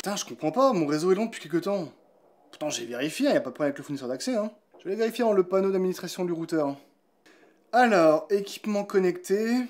Putain, je comprends pas, mon réseau est lent depuis quelque temps. Pourtant j'ai vérifié, y a pas de problème avec le fournisseur d'accès, hein. Je vais vérifier dans le panneau d'administration du routeur. Alors, équipement connecté...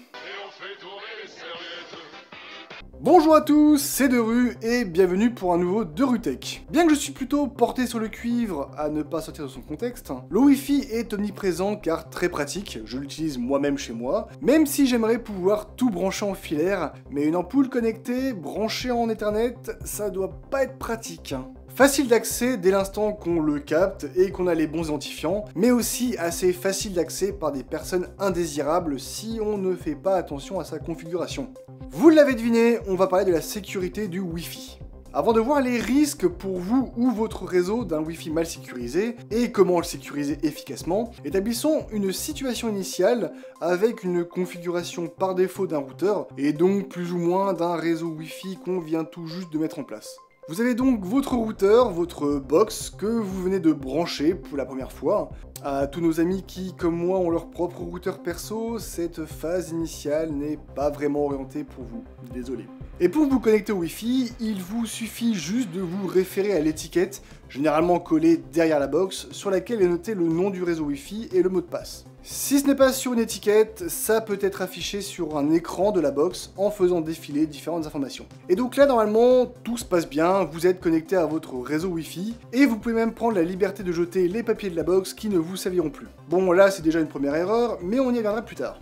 Bonjour à tous, c'est Deru et bienvenue pour un nouveau Deru Tech. Bien que je suis plutôt porté sur le cuivre à ne pas sortir de son contexte, le Wi-Fi est omniprésent car très pratique, je l'utilise moi-même chez moi, même si j'aimerais pouvoir tout brancher en filaire, mais une ampoule connectée branchée en Ethernet, ça doit pas être pratique. Facile d'accès dès l'instant qu'on le capte et qu'on a les bons identifiants, mais aussi assez facile d'accès par des personnes indésirables si on ne fait pas attention à sa configuration. Vous l'avez deviné, on va parler de la sécurité du Wi-Fi. Avant de voir les risques pour vous ou votre réseau d'un Wi-Fi mal sécurisé et comment le sécuriser efficacement, établissons une situation initiale avec une configuration par défaut d'un routeur et donc plus ou moins d'un réseau Wi-Fi qu'on vient tout juste de mettre en place. Vous avez donc votre routeur, votre box que vous venez de brancher pour la première fois. À tous nos amis qui, comme moi, ont leur propre routeur perso, cette phase initiale n'est pas vraiment orientée pour vous. Désolé. Et pour vous connecter au Wi-Fi, il vous suffit juste de vous référer à l'étiquette, généralement collée derrière la box, sur laquelle est noté le nom du réseau Wi-Fi et le mot de passe. Si ce n'est pas sur une étiquette, ça peut être affiché sur un écran de la box en faisant défiler différentes informations. Et donc là, normalement, tout se passe bien, vous êtes connecté à votre réseau Wi-Fi, et vous pouvez même prendre la liberté de jeter les papiers de la box qui ne vous serviront plus. Bon, là, c'est déjà une première erreur, mais on y reviendra plus tard.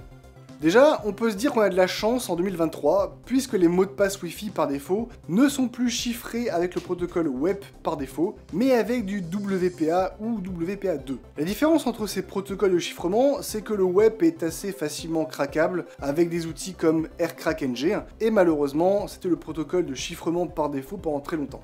Déjà, on peut se dire qu'on a de la chance en 2023, puisque les mots de passe Wi-Fi par défaut ne sont plus chiffrés avec le protocole WEP par défaut, mais avec du WPA ou WPA2. La différence entre ces protocoles de chiffrement, c'est que le WEP est assez facilement craquable avec des outils comme AirCrackNG, et malheureusement, c'était le protocole de chiffrement par défaut pendant très longtemps.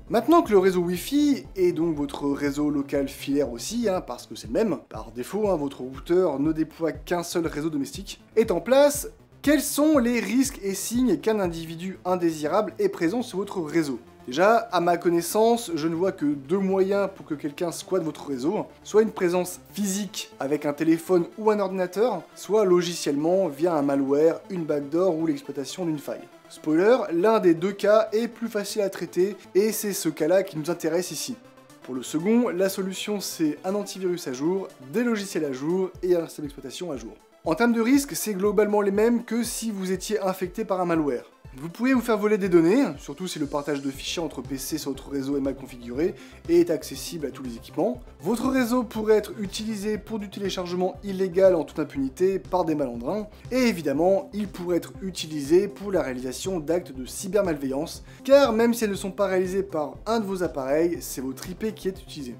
Maintenant que le réseau Wi-Fi, et donc votre réseau local filaire aussi, parce que c'est le même, par défaut, votre routeur ne déploie qu'un seul réseau domestique, est en place, quels sont les risques et signes qu'un individu indésirable est présent sur votre réseau ? Déjà, à ma connaissance, je ne vois que deux moyens pour que quelqu'un squatte votre réseau, soit une présence physique avec un téléphone ou un ordinateur, soit logiciellement via un malware, une backdoor ou l'exploitation d'une faille. Spoiler, l'un des deux cas est plus facile à traiter et c'est ce cas-là qui nous intéresse ici. Pour le second, la solution c'est un antivirus à jour, des logiciels à jour et un système d'exploitation à jour. En termes de risque, c'est globalement les mêmes que si vous étiez infecté par un malware. Vous pouvez vous faire voler des données, surtout si le partage de fichiers entre PC sur votre réseau est mal configuré et est accessible à tous les équipements. Votre réseau pourrait être utilisé pour du téléchargement illégal en toute impunité par des malandrins. Et évidemment, il pourrait être utilisé pour la réalisation d'actes de cybermalveillance, car même si elles ne sont pas réalisées par un de vos appareils, c'est votre IP qui est utilisé.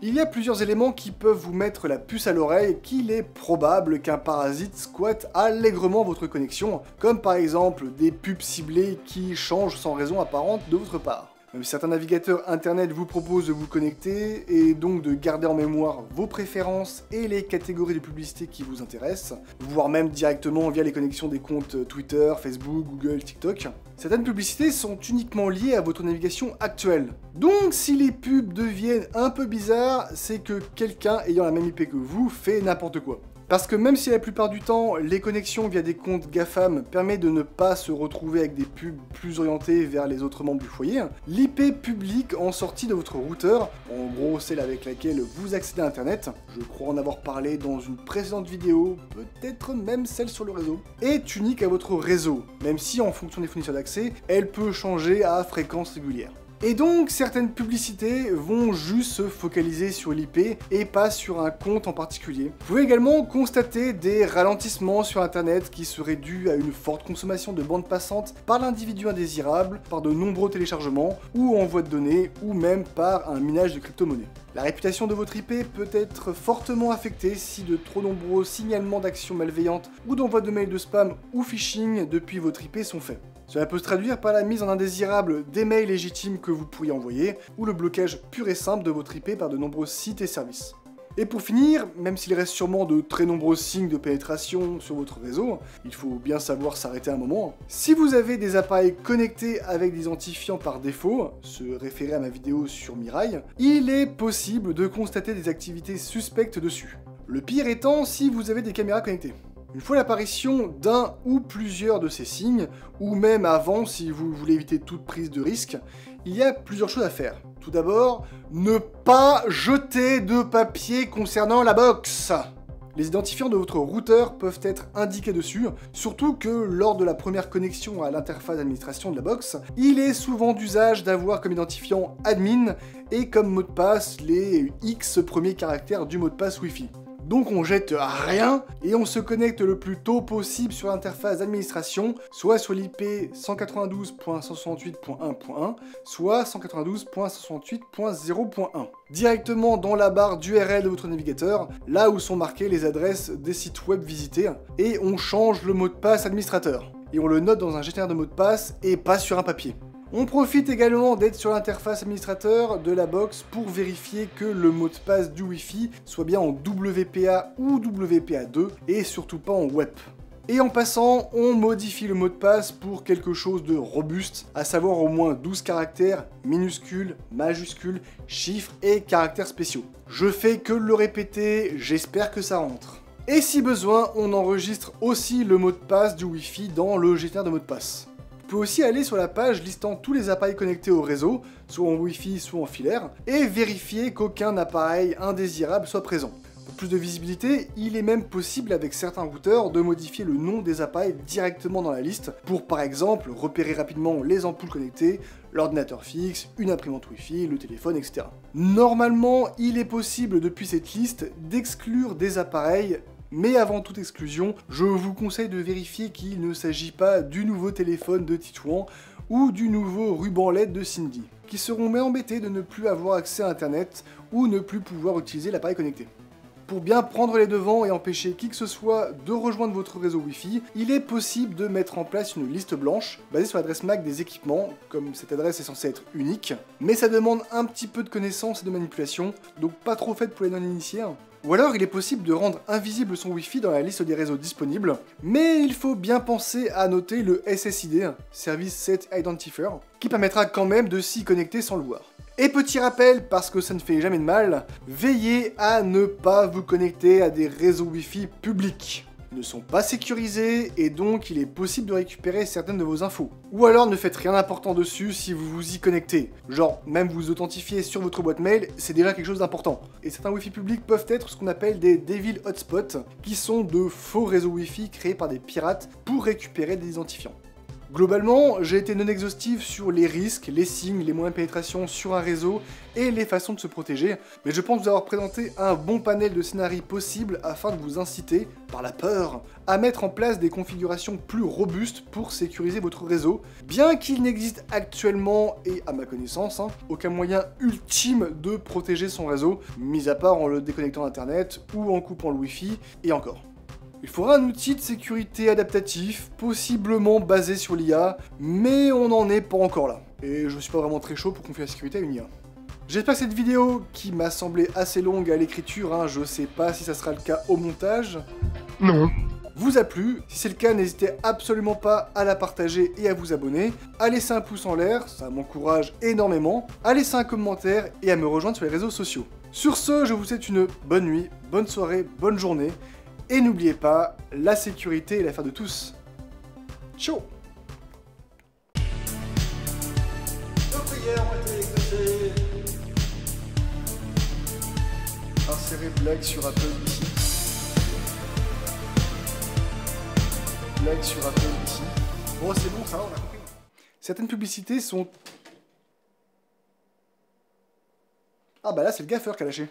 Il y a plusieurs éléments qui peuvent vous mettre la puce à l'oreille qu'il est probable qu'un parasite squatte allègrement votre connexion, comme par exemple des pubs ciblées qui changent sans raison apparente de votre part. Même certains navigateurs internet vous proposent de vous connecter et donc de garder en mémoire vos préférences et les catégories de publicité qui vous intéressent, voire même directement via les connexions des comptes Twitter, Facebook, Google, TikTok. Certaines publicités sont uniquement liées à votre navigation actuelle. Donc si les pubs deviennent un peu bizarres, c'est que quelqu'un ayant la même IP que vous fait n'importe quoi. Parce que même si la plupart du temps, les connexions via des comptes GAFAM permettent de ne pas se retrouver avec des pubs plus orientées vers les autres membres du foyer, l'IP publique en sortie de votre routeur, en gros celle avec laquelle vous accédez à Internet, je crois en avoir parlé dans une précédente vidéo, peut-être même celle sur le réseau, est unique à votre réseau, même si en fonction des fournisseurs d'accès, elle peut changer à fréquence régulière. Et donc, certaines publicités vont juste se focaliser sur l'IP et pas sur un compte en particulier. Vous pouvez également constater des ralentissements sur Internet qui seraient dus à une forte consommation de bande passante par l'individu indésirable, par de nombreux téléchargements ou envois de données, ou même par un minage de crypto-monnaies. La réputation de votre IP peut être fortement affectée si de trop nombreux signalements d'actions malveillantes ou d'envoi de mails de spam ou phishing depuis votre IP sont faits. Cela peut se traduire par la mise en indésirable des mails légitimes que vous pourriez envoyer, ou le blocage pur et simple de votre IP par de nombreux sites et services. Et pour finir, même s'il reste sûrement de très nombreux signes de pénétration sur votre réseau, il faut bien savoir s'arrêter un moment. Si vous avez des appareils connectés avec des identifiants par défaut, se référer à ma vidéo sur Mirai, il est possible de constater des activités suspectes dessus. Le pire étant si vous avez des caméras connectées. Une fois l'apparition d'un ou plusieurs de ces signes, ou même avant si vous voulez éviter toute prise de risque, il y a plusieurs choses à faire. Tout d'abord, ne pas jeter de papier concernant la box. Les identifiants de votre routeur peuvent être indiqués dessus, surtout que lors de la première connexion à l'interface d'administration de la box, il est souvent d'usage d'avoir comme identifiant admin et comme mot de passe les X premiers caractères du mot de passe Wi-Fi. Donc on jette rien et on se connecte le plus tôt possible sur l'interface d'administration, soit sur l'IP 192.168.1.1, soit 192.168.0.1. Directement dans la barre d'URL de votre navigateur, là où sont marquées les adresses des sites web visités, et on change le mot de passe administrateur. Et on le note dans un gestionnaire de mots de passe et pas sur un papier. On profite également d'être sur l'interface administrateur de la box pour vérifier que le mot de passe du Wi-Fi soit bien en WPA ou WPA2 et surtout pas en WEP. Et en passant, on modifie le mot de passe pour quelque chose de robuste, à savoir au moins 12 caractères, minuscules, majuscules, chiffres et caractères spéciaux. Je fais que le répéter, j'espère que ça rentre. Et si besoin, on enregistre aussi le mot de passe du Wi-Fi dans le gestionnaire de mots de passe. Vous pouvez aussi aller sur la page listant tous les appareils connectés au réseau, soit en Wi-Fi, soit en filaire, et vérifier qu'aucun appareil indésirable soit présent. Pour plus de visibilité, il est même possible avec certains routeurs de modifier le nom des appareils directement dans la liste, pour par exemple repérer rapidement les ampoules connectées, l'ordinateur fixe, une imprimante Wi-Fi, le téléphone, etc. Normalement, il est possible depuis cette liste d'exclure des appareils. Mais avant toute exclusion, je vous conseille de vérifier qu'il ne s'agit pas du nouveau téléphone de Titouan ou du nouveau ruban LED de Cindy, qui seront embêtés de ne plus avoir accès à Internet ou ne plus pouvoir utiliser l'appareil connecté. Pour bien prendre les devants et empêcher qui que ce soit de rejoindre votre réseau Wi-Fi, il est possible de mettre en place une liste blanche basée sur l'adresse MAC des équipements, comme cette adresse est censée être unique, mais ça demande un petit peu de connaissance et de manipulation, donc pas trop faite pour les non-initiés. Ou alors il est possible de rendre invisible son Wi-Fi dans la liste des réseaux disponibles, mais il faut bien penser à noter le SSID, Service Set Identifier, qui permettra quand même de s'y connecter sans le voir. Et petit rappel, parce que ça ne fait jamais de mal, veillez à ne pas vous connecter à des réseaux Wi-Fi publics. Ils ne sont pas sécurisés et donc il est possible de récupérer certaines de vos infos. Ou alors ne faites rien d'important dessus si vous vous y connectez. Genre, même vous authentifier sur votre boîte mail, c'est déjà quelque chose d'important. Et certains Wi-Fi publics peuvent être ce qu'on appelle des Devil Hotspots, qui sont de faux réseaux Wi-Fi créés par des pirates pour récupérer des identifiants. Globalement, j'ai été non exhaustif sur les risques, les signes, les moyens de pénétration sur un réseau et les façons de se protéger, mais je pense vous avoir présenté un bon panel de scénarios possibles afin de vous inciter, par la peur, à mettre en place des configurations plus robustes pour sécuriser votre réseau, bien qu'il n'existe actuellement, et à ma connaissance, aucun moyen ultime de protéger son réseau, mis à part en le déconnectant d'internet ou en coupant le Wi-Fi, et encore. Il faudra un outil de sécurité adaptatif, possiblement basé sur l'IA, mais on n'en est pas encore là. Et je suis pas vraiment très chaud pour confier la sécurité à une IA. J'espère que cette vidéo, qui m'a semblé assez longue à l'écriture, je sais pas si ça sera le cas au montage, Non. vous a plu. Si c'est le cas, n'hésitez absolument pas à la partager et à vous abonner, à laisser un pouce en l'air, ça m'encourage énormément, à laisser un commentaire et à me rejoindre sur les réseaux sociaux. Sur ce, je vous souhaite une bonne nuit, bonne soirée, bonne journée. Et n'oubliez pas, la sécurité est l'affaire de tous. Ciao. Nos prières ont été exaucées. Insérer blague sur Apple ici. Blague sur Apple ici. Bon, c'est bon, ça va, on a compris. Certaines publicités sont... Ah bah là, c'est le gaffeur qui a lâché.